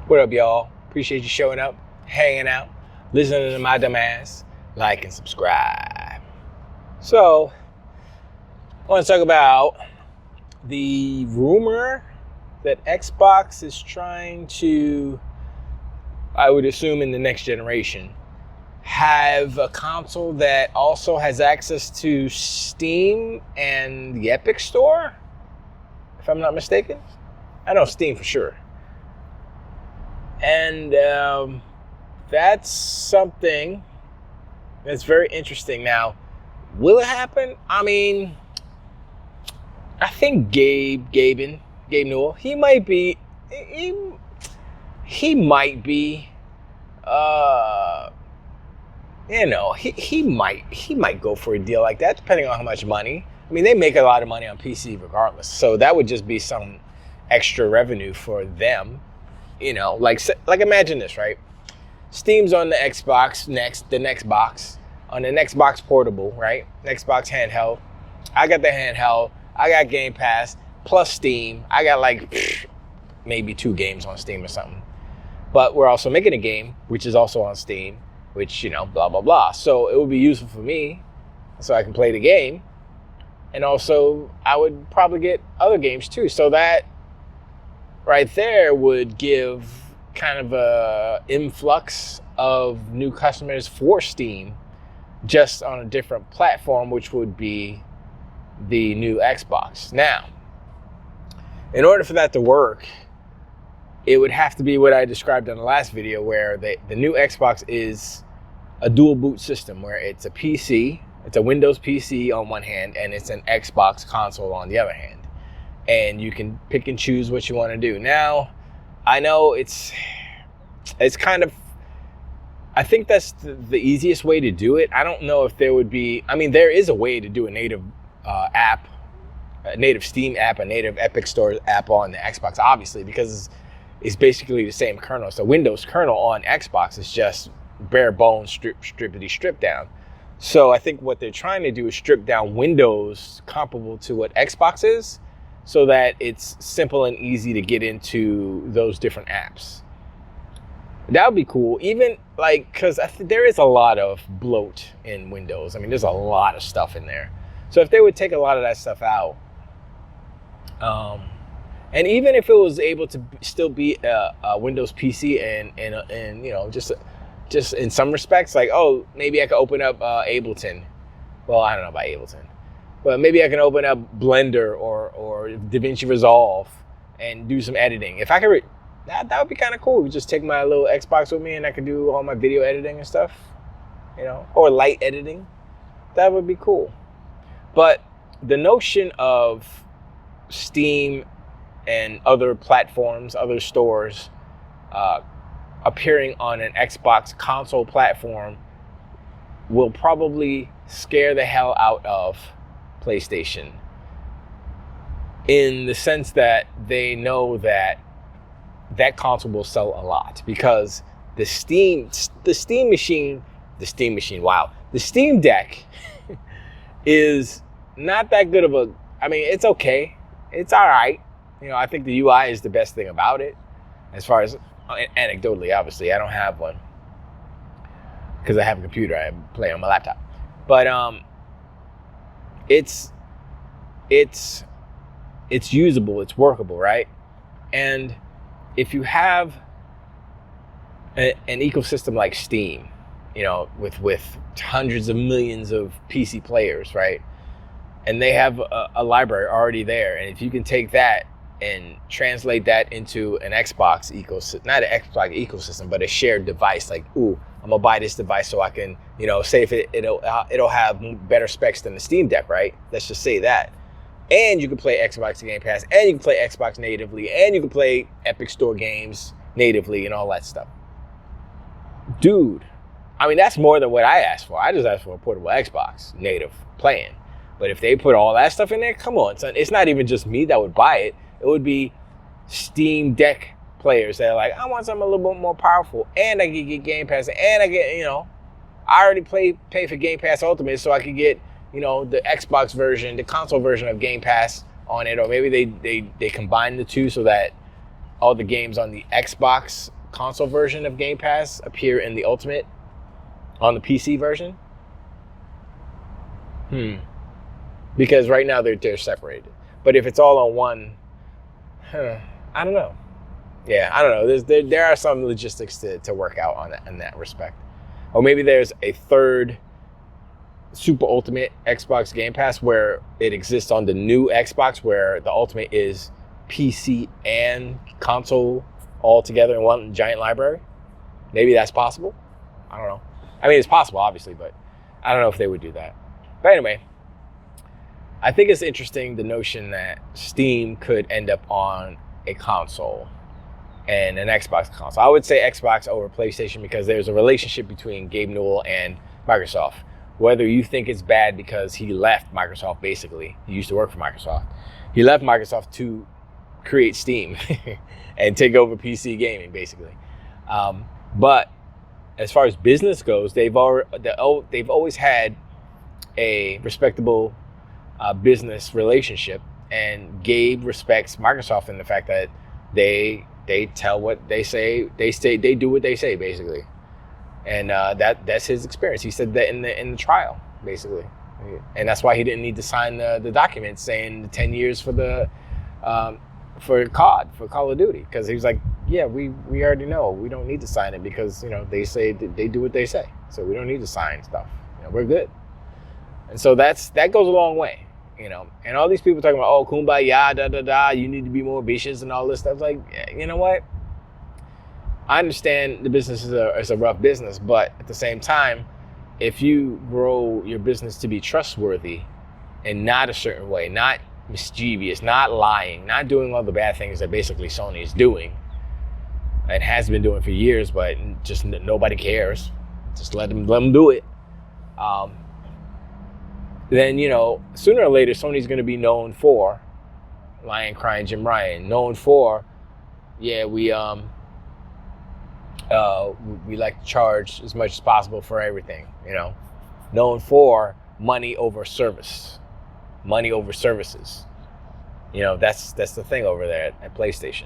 What up, y'all? Appreciate you showing up, hanging out, listening to my dumb ass. Like and subscribe. So, I want to talk about the rumor that Xbox is trying to, I would assume in the next generation, have a console that also has access to Steam and the Epic Store, if I'm not mistaken. I know Steam for sure. And that's something that's very interesting. Now, will it happen? I mean, I think Gabe Newell, he might be, he might go for a deal like that, depending on how much money. I mean, they make a lot of money on PC regardless, so that would just be some extra revenue for them. You know, like imagine this, right? Steam's on the Xbox the next box, on the next box portable, right? Xbox handheld. I got the handheld. I got Game Pass plus Steam. I got like maybe 2 games on Steam or something. But we're also making a game, which is also on Steam, which, you know, blah, blah, blah. So it would be useful for me so I can play the game. And also I would probably get other games too. So that right there would give kind of a influx of new customers for Steam just on a different platform, which would be the new Xbox. Now, in order for that to work, it would have to be what I described in the last video, where the new Xbox is a dual boot system, where it's a PC, it's a Windows PC on one hand, and it's an Xbox console on the other hand. And you can pick and choose what you want to do. Now, I know it's kind of, I think that's the easiest way to do it. I don't know if there would be, I mean, there is a way to do a native app, a native Steam app, a native Epic Store app on the Xbox, obviously, because it's basically the same kernel. So Windows kernel on Xbox is just bare bones, stripped down. So I think what they're trying to do is strip down Windows comparable to what Xbox is, so that it's simple and easy to get into those different apps. That would be cool. Even like, because there is a lot of bloat in Windows. I mean, there's a lot of stuff in there. So if they would take a lot of that stuff out, and even if it was able to still be a Windows PC and you know, just in some respects, like, oh, maybe I could open up Ableton. Well, I don't know about Ableton. But maybe I can open up Blender or DaVinci Resolve and do some editing. If I could, that would be kind of cool. We just take my little Xbox with me and I could do all my video editing and stuff, you know, or light editing. That would be cool. But the notion of Steam and other platforms, other stores appearing on an Xbox console platform will probably scare the hell out of PlayStation, in the sense that they know that console will sell a lot, because the Steam Deck is not that good of a, I mean, it's okay, it's all right. You know, I think the UI is the best thing about it, as far as anecdotally. Obviously, I don't have one because I have a computer. I play on my laptop, but it's usable, it's workable, right? And if you have an ecosystem like Steam, you know, with hundreds of millions of PC players, right? And they have a library already there, and if you can take that and translate that into an Xbox ecosystem, not an Xbox ecosystem, but a shared device, like, ooh, I'm gonna buy this device so I can, you know, say if it'll have better specs than the Steam Deck, right? Let's just say that. And you can play Xbox Game Pass, and you can play Xbox natively, and you can play Epic Store games natively and all that stuff. Dude, I mean, that's more than what I asked for. I just asked for a portable Xbox native playing. But if they put all that stuff in there, come on, son. It's not even just me that would buy it. It would be Steam Deck players that are like, I want something a little bit more powerful, and I can get Game Pass, and I get, you know, I already pay for Game Pass Ultimate, so I could get, you know, the Xbox version, the console version of Game Pass on it, or maybe they combine the two so that all the games on the Xbox console version of Game Pass appear in the Ultimate on the PC version? Because right now they're separated. But if it's all on one, I don't know. Yeah, I don't know. There are some logistics to work out on that in that respect. Or maybe there's a third Super Ultimate Xbox Game Pass where it exists on the new Xbox, where the Ultimate is PC and console all together in one giant library. Maybe that's possible. I don't know. I mean, it's possible, obviously, but I don't know if they would do that. But anyway, I think it's interesting, the notion that Steam could end up on a console and an Xbox console. I would say Xbox over PlayStation because there's a relationship between Gabe Newell and Microsoft. Whether you think it's bad because he left Microsoft, basically, he used to work for Microsoft. He left Microsoft to create Steam and take over PC gaming, basically. But as far as business goes, they've always had a respectable business relationship, and Gabe respects Microsoft in the fact that they tell what they say, they do what they say, basically. And that's his experience. He said that in the trial, basically, and that's why he didn't need to sign the document saying the 10 years for COD, for Call of Duty, because he was like, yeah, we already know, we don't need to sign it because they say they do what they say, so we don't need to sign stuff. We're good. And so that goes a long way, And all these people talking about, oh, kumbaya, da da da, you need to be more ambitious and all this stuff. Like, you know what? I understand the business is a rough business, but at the same time, if you grow your business to be trustworthy and not a certain way, not mischievous, not lying, not doing all the bad things that basically Sony is doing and has been doing for years, but just nobody cares. Just let them do it. Then, sooner or later, Sony's going to be known for lying, crying Jim Ryan, known for, we like to charge as much as possible for everything, known for money over service, money over services. That's the thing over there at PlayStation.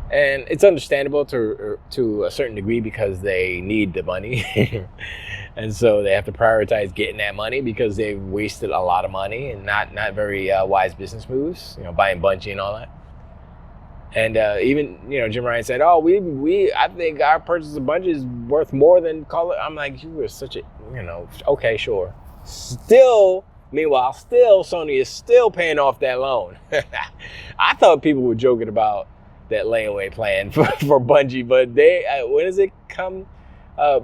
And it's understandable to a certain degree because they need the money. And so they have to prioritize getting that money because they've wasted a lot of money and not very wise business moves, buying Bungie and all that. And even, Jim Ryan said, oh, I think our purchase of Bungie is worth more than Call it. I'm like, you were such a, okay, sure. Meanwhile, Sony is still paying off that loan. I thought people were joking about that layaway plan for Bungie, but when does it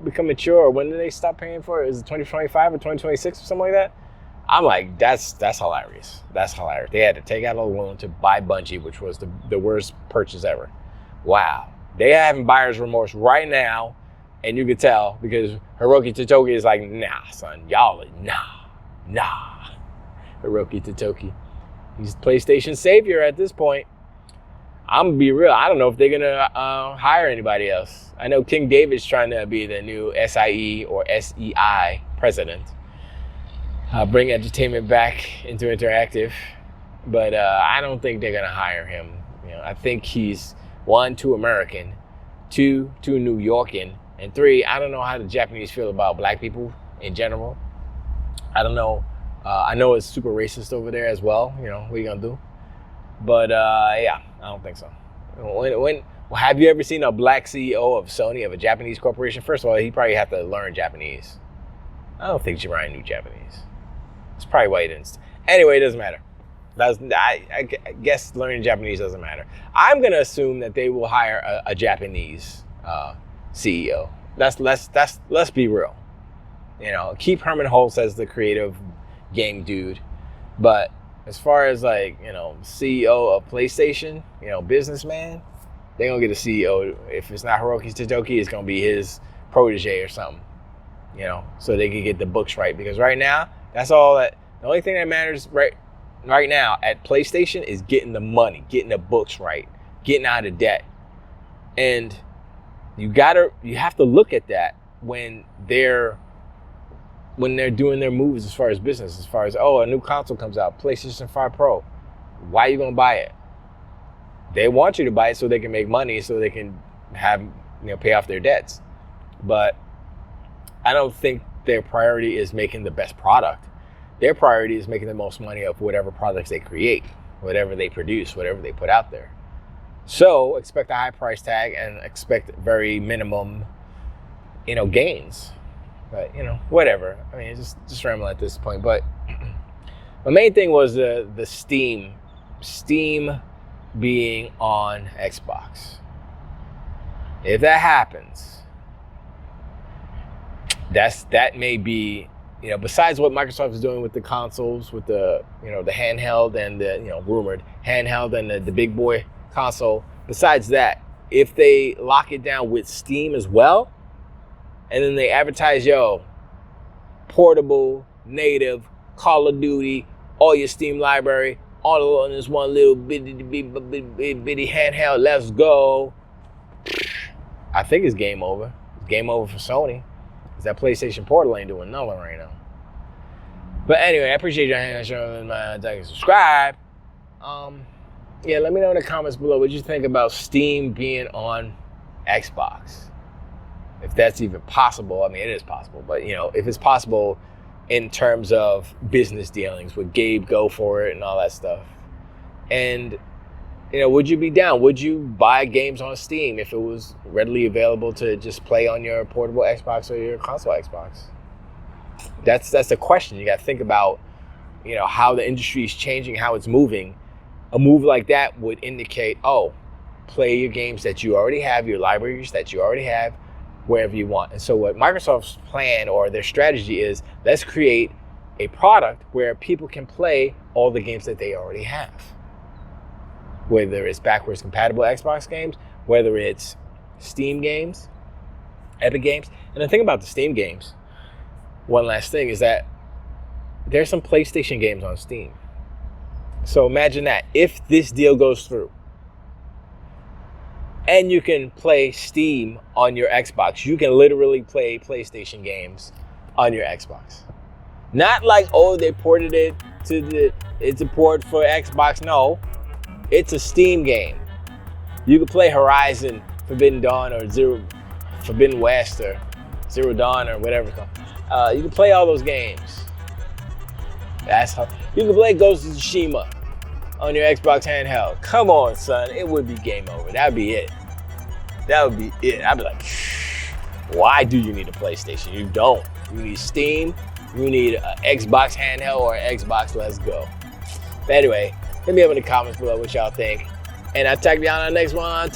become mature? When do they stop paying for it? Is it 2025 or 2026 or something like that? I'm like, that's hilarious. That's hilarious. They had to take out a loan to buy Bungie, which was the worst purchase ever. Wow. They are having buyer's remorse right now, and you could tell because Hiroki Totoki is like, nah, son, y'all, nah. Hiroki Totoki. He's PlayStation savior at this point. I'm gonna be real. I don't know if they're gonna hire anybody else. I know King David's trying to be the new SIE or SEI president. Bring entertainment back into interactive, but I don't think they're gonna hire him. I think he's 1, too American, 2, too New Yorkan, and 3, I don't know how the Japanese feel about black people in general. I don't know. I know it's super racist over there as well. What are you gonna do? But yeah, I don't think so. Have you ever seen a black CEO of Sony, of a Japanese corporation? First of all, he probably have to learn Japanese. I don't think Jim Ryan knew Japanese. That's probably why he didn't. Anyway, it doesn't matter. I guess learning Japanese doesn't matter. I'm going to assume that they will hire a Japanese CEO. Let's be real. Keep Herman Holtz as the creative game dude. But as far as CEO of PlayStation, businessman, they're going to get a CEO. If it's not Hiroki Totoki, it's going to be his protege or something. So they can get the books right. Because right now, the only thing that matters right now at PlayStation is getting the money, getting the books right, getting out of debt. And you have to look at that when they're doing their moves as far as business, as far as, a new console comes out, PlayStation 5 Pro. Why are you going to buy it? They want you to buy it so they can make money, so they can, have, pay off their debts. But I don't think their priority is making the best product. Their priority is making the most money of whatever products they create, whatever they produce, whatever they put out there. So expect a high price tag and expect very minimum, gains. But, whatever. I mean, it's just rambling at this point. But my main thing was the Steam being on Xbox. If that happens, that may be, besides what Microsoft is doing with the consoles, with the, the handheld and the, rumored handheld and the big boy console. Besides that, if they lock it down with Steam as well, and then they advertise, portable, native, Call of Duty, all your Steam library, all on this one little bitty handheld, let's go. I think it's game over. It's game over for Sony. Because that PlayStation Portal ain't doing nothing right now. But anyway, I appreciate you hanging out, like and subscribe. Yeah, let me know in the comments below what you think about Steam being on Xbox. If that's even possible. I mean, it is possible, but if it's possible in terms of business dealings, would Gabe go for it and all that stuff? And would you be down? Would you buy games on Steam if it was readily available to just play on your portable Xbox or your console Xbox? That's the question. You got to think about, how the industry is changing, how it's moving. A move like that would indicate, play your games that you already have, your libraries that you already have, wherever you want. And so what Microsoft's plan or their strategy is, let's create a product where people can play all the games that they already have. Whether it's backwards compatible Xbox games, whether it's Steam games, Epic games. And the thing about the Steam games, one last thing, is that there's some PlayStation games on Steam. So imagine that, if this deal goes through, and you can play Steam on your Xbox, you can literally play PlayStation games on your Xbox. Not like, they ported it it's a port for Xbox. No, it's a Steam game. You can play Horizon Forbidden Dawn or Forbidden West or Zero Dawn or whatever it's called. You can play all those games. That's how you can play Ghost of Tsushima on your Xbox handheld. Come on, son. It would be game over. That'd be it. That would be it. I'd be like, why do you need a PlayStation? You don't. You need Steam. You need an Xbox handheld or an Xbox Let's Go. But anyway, let me know in the comments below what y'all think. And I'll tag you on the next one.